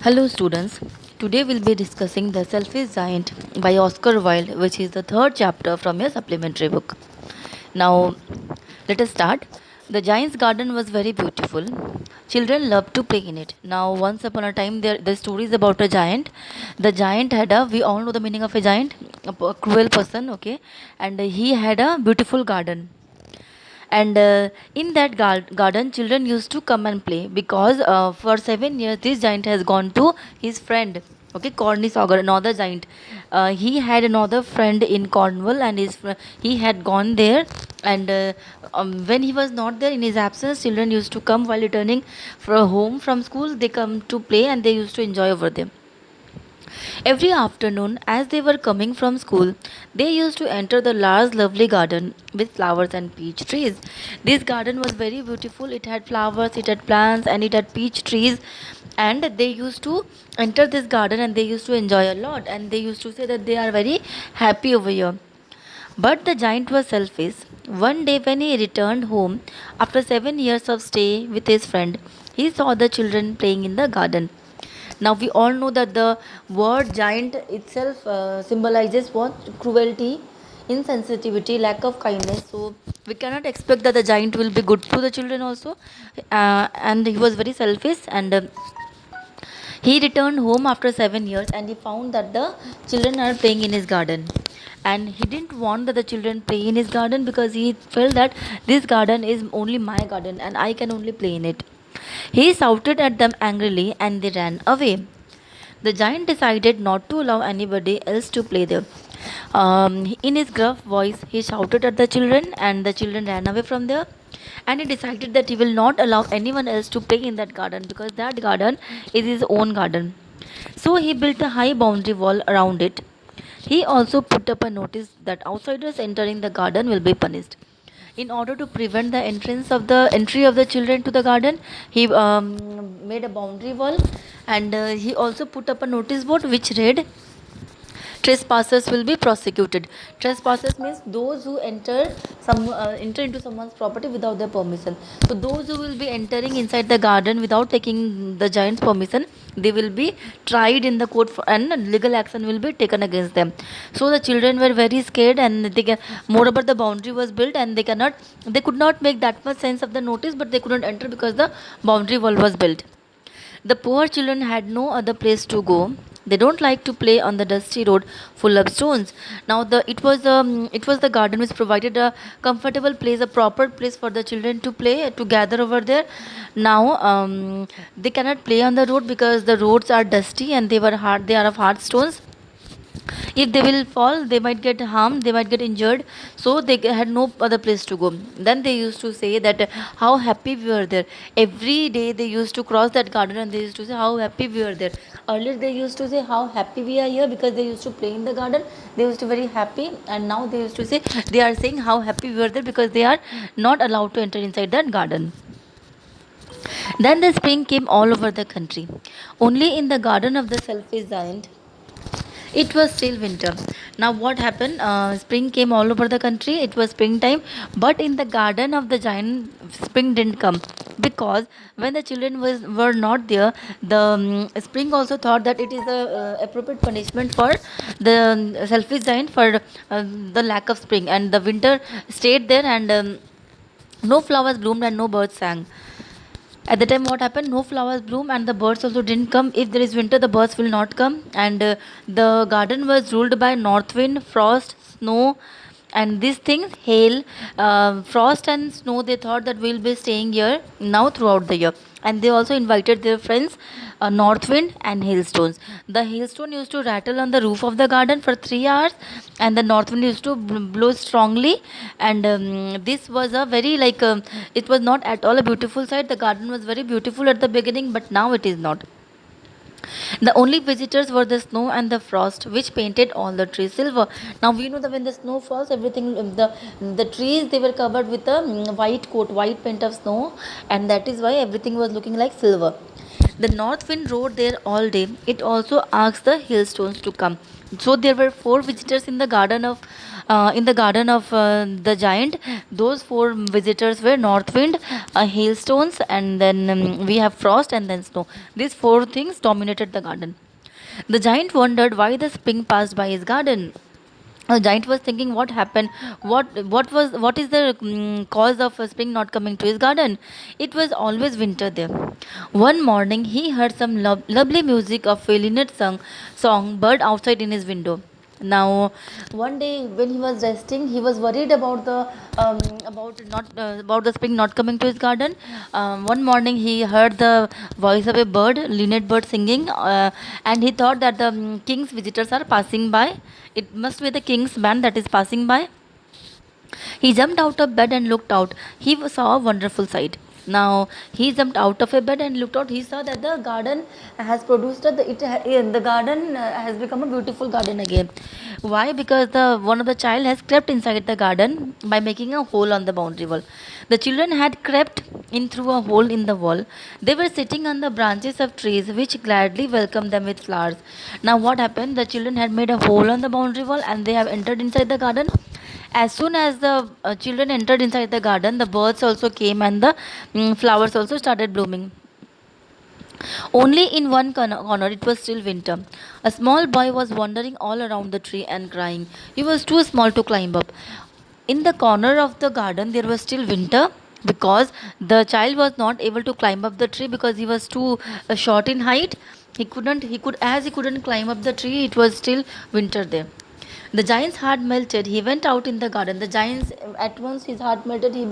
Hello, students. Today we'll be discussing The Selfish Giant by Oscar Wilde, which is the third chapter from your supplementary book. Now, let us start. The giant's garden was very beautiful. Children loved to play in it. Now, once upon a time, the story is about a giant. The giant we all know the meaning of a giant, a cruel person, okay? And he had a beautiful garden, and in that garden children used to come and play because for 7 years this giant has gone to his friend, okay, Cornish Ogre, another giant. He had another friend in Cornwall, and he had gone there, and when he was not there, in his absence, children used to come while returning from home from school. They come to play and they used to enjoy over there. Every afternoon, as they were coming from school, they used to enter the large, lovely garden with flowers and peach trees. This garden was very beautiful. It had flowers, it had plants, and it had peach trees. And they used to enter this garden and they used to enjoy a lot. And they used to say that they are very happy over here. But the giant was selfish. One day, when he returned home after 7 years of stay with his friend, he saw the children playing in the garden. Now we all know that the word giant itself symbolizes what? Cruelty, insensitivity, lack of kindness. So we cannot expect that the giant will be good to the children also. And he was very selfish, and he returned home after 7 years and he found that the children are playing in his garden. And he didn't want that the children play in his garden because he felt that this garden is only my garden and I can only play in it. He shouted at them angrily and they ran away. The giant decided not to allow anybody else to play there. In his gruff voice, he shouted at the children, and the children ran away from there. And he decided that he will not allow anyone else to play in that garden because that garden is his own garden. So he built a high boundary wall around it. He also put up a notice that outsiders entering the garden will be punished. In order to prevent the entry of the children to the garden, he made a boundary wall, and he also put up a notice board which read, trespassers will be prosecuted. Trespassers means those who enter into someone's property without their permission. So those who will be entering inside the garden without taking the giant's permission, they will be tried in the court and legal action will be taken against them. So the children were very scared, and moreover the boundary was built, and they could not make that much sense of the notice, but they couldn't enter because the boundary wall was built. The poor children had no other place to go. They don't like to play on the dusty road full of stones. Now it was the garden which provided a comfortable place, a proper place for the children to play, to gather over there. Now they cannot play on the road because the roads are dusty and they are of hard stones. If they will fall, they might get harmed, they might get injured, so they had no other place to go. Then they used to say that how happy we were there. Every day they used to cross that garden and they used to say how happy we were there. Earlier they used to say how happy we are here because they used to play in the garden, they used to very happy, and now they used to say, they are saying how happy we were there because they are not allowed to enter inside that garden. Then the spring came all over the country. Only in the garden of the selfish giant it was still winter. Now, what happened? Spring came all over the country. It was springtime, but in the garden of the giant, spring didn't come because when the children were not there, the spring also thought that it is the appropriate punishment for the selfish giant for the lack of spring, and the winter stayed there, and no flowers bloomed and no birds sang. At the time, what happened? No flowers bloom and the birds also didn't come. If there is winter, the birds will not come. And the garden was ruled by north wind, frost, snow, and these things, hail, frost and snow. They thought that we'll be staying here now throughout the year. And they also invited their friends, north wind and hailstones. The hailstone used to rattle on the roof of the garden for 3 hours, and the north wind used to blow strongly. And this was a very it was not at all a beautiful sight. The garden was very beautiful at the beginning, but now it is not. The only visitors were the snow and the frost, which painted all the trees silver. Now we know that when the snow falls, everything the trees, they were covered with a white coat, white paint of snow, and that is why everything was looking like silver. The north wind rode there all day. It also asked the hailstones to come. So there were four visitors in the garden of the giant. Those four visitors were north wind, hailstones, and then we have frost and then snow. These four things dominated the garden. The giant wondered why the spring passed by his garden. The giant was thinking what happened, what is the cause of spring not coming to his garden. It was always winter there. One morning he heard some lovely music of violinist song bird outside in his window. Now one day when he was resting, he was worried about the about the spring not coming to his garden. One morning he heard the voice of a bird, linnet bird, singing, and he thought that the king's visitors are passing by. It must be the king's band that is passing by. He jumped out of bed and looked out. Saw a wonderful sight. Now he jumped out of a bed and looked out. He saw that the garden has produced the garden has become a beautiful garden again. Why? Because the one of the child has crept inside the garden by making a hole on the boundary wall. The children had crept in through a hole in the wall. They were sitting on the branches of trees which gladly welcomed them with flowers. Now what happened? The children had made a hole on the boundary wall and they have entered inside the garden. As soon as the children entered inside the garden, the birds also came and the flowers also started blooming. Only in one corner it was still winter. A small boy was wandering all around the tree and crying. He was too small to climb up. In the corner of the garden there was still winter because the child was not able to climb up the tree because he was too short in height. He couldn't climb up the tree, it was still winter there. The giant's heart melted. He went out in the garden. The giant's at once his heart melted. He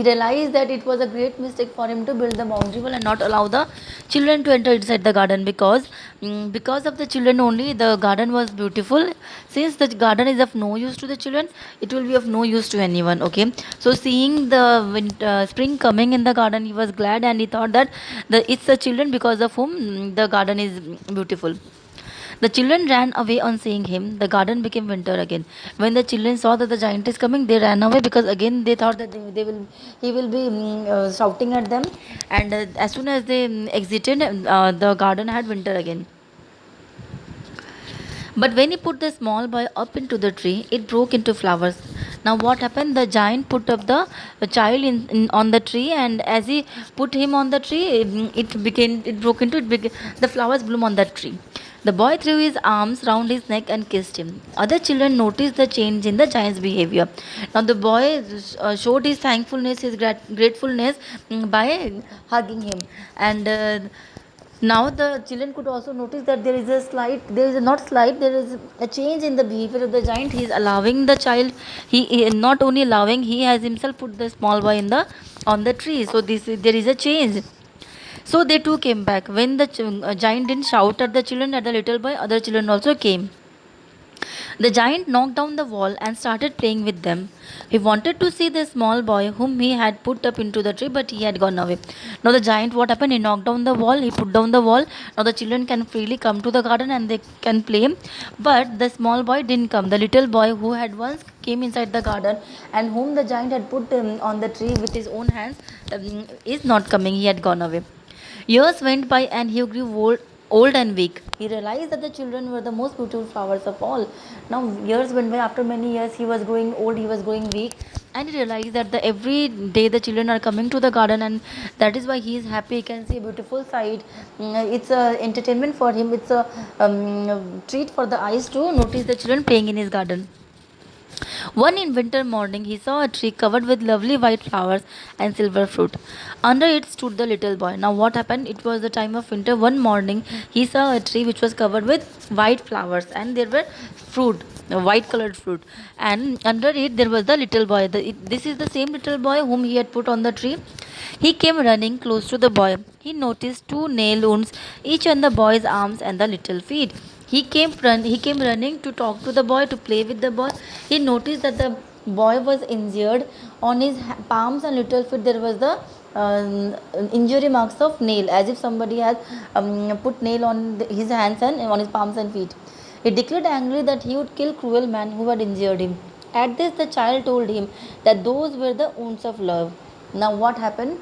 realized that it was a great mistake for him to build the boundary wall and not allow the children to enter inside the garden because of the children only the garden was beautiful. Since the garden is of no use to the children, it will be of no use to anyone. Okay, so seeing the spring coming in the garden, he was glad and he thought that it's the children because of whom the garden is beautiful. The children ran away on seeing him. The garden became winter again. When the children saw that the giant is coming, they ran away because again they thought that he will be shouting at them. And as soon as they exited, the garden had winter again. But when he put the small boy up into the tree, it broke into flowers. Now what happened? The giant put up the child on the tree, and as he put him on the tree, it broke into the flowers bloom on that tree. The boy threw his arms round his neck and kissed him. Other children noticed the change in the giant's behavior. Now the boy showed his thankfulness, his gratefulness by hugging him, and now the children could also notice that there is a not slight, there is a change in the behavior of the giant. He is allowing the child, he not only allowing, he has himself put the small boy in the on the tree. So there is a change. So they too came back. When the giant didn't shout at the children, at the little boy, other children also came. The giant knocked down the wall and started playing with them. He wanted to see the small boy whom he had put up into the tree, but he had gone away. Now the giant, what happened? He knocked down the wall, he put down the wall. Now the children can freely come to the garden and they can play. But the small boy didn't come. The little boy who had once came inside the garden and whom the giant had put on the tree with his own hands is not coming. He had gone away. Years went by and he grew old and weak. He realized that the children were the most beautiful flowers of all. Now, years went by. After many years, he was growing old, he was growing weak, and he realized that every day the children are coming to the garden, and that is why he is happy. He can see a beautiful sight. It's a entertainment for him. It's a treat for the eyes to notice the children playing in his garden. One in winter morning, he saw a tree covered with lovely white flowers and silver fruit. Under it stood the little boy. Now, what happened? It was the time of winter. One morning, he saw a tree which was covered with white flowers, and there were fruit, white colored fruit. And under it, there was the little boy. This is the same little boy whom he had put on the tree. He came running close to the boy. He noticed two nail wounds, each on the boy's arms and the little feet. He came running to talk to the boy, to play with the boy. He noticed that the boy was injured on his palms and little feet. There was the injury marks of nail, as if somebody had put nail on his hands and on his palms and feet. He declared angrily that he would kill cruel man who had injured him. At this, the child told him that those were the wounds of love. Now, what happened?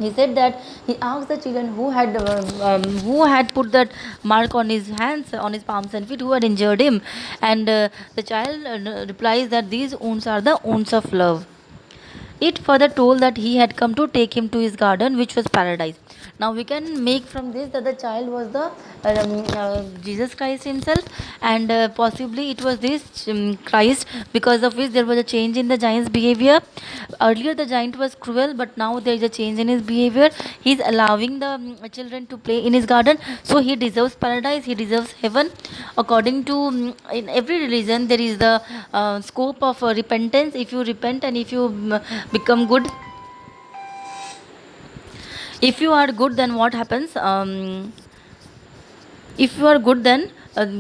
He said that he asked the children who had put that mark on his hands, on his palms and feet, who had injured him, and the child replies that these wounds are the wounds of love. It further told that he had come to take him to his garden, which was paradise. Now we can make from this that the child was the Jesus Christ himself, and possibly it was this Christ, because of which there was a change in the giant's behavior. Earlier, the giant was cruel, but now there is a change in his behavior. He is allowing the children to play in his garden, so he deserves paradise. He deserves heaven. According to in every religion, there is the scope of repentance. If you repent and if you become good, if you are good, then what happens? If you are good, then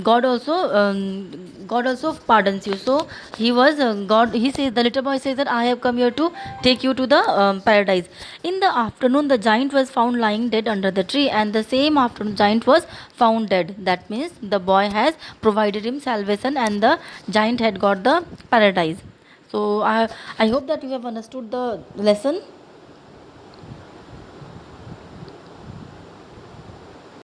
God also pardons you. So he was God. He says, the little boy says that I have come here to take you to the paradise. In the afternoon, the giant was found lying dead under the tree, and the same afternoon giant was found dead. That means the boy has provided him salvation, and the giant had got the paradise. So I hope that you have understood the lesson.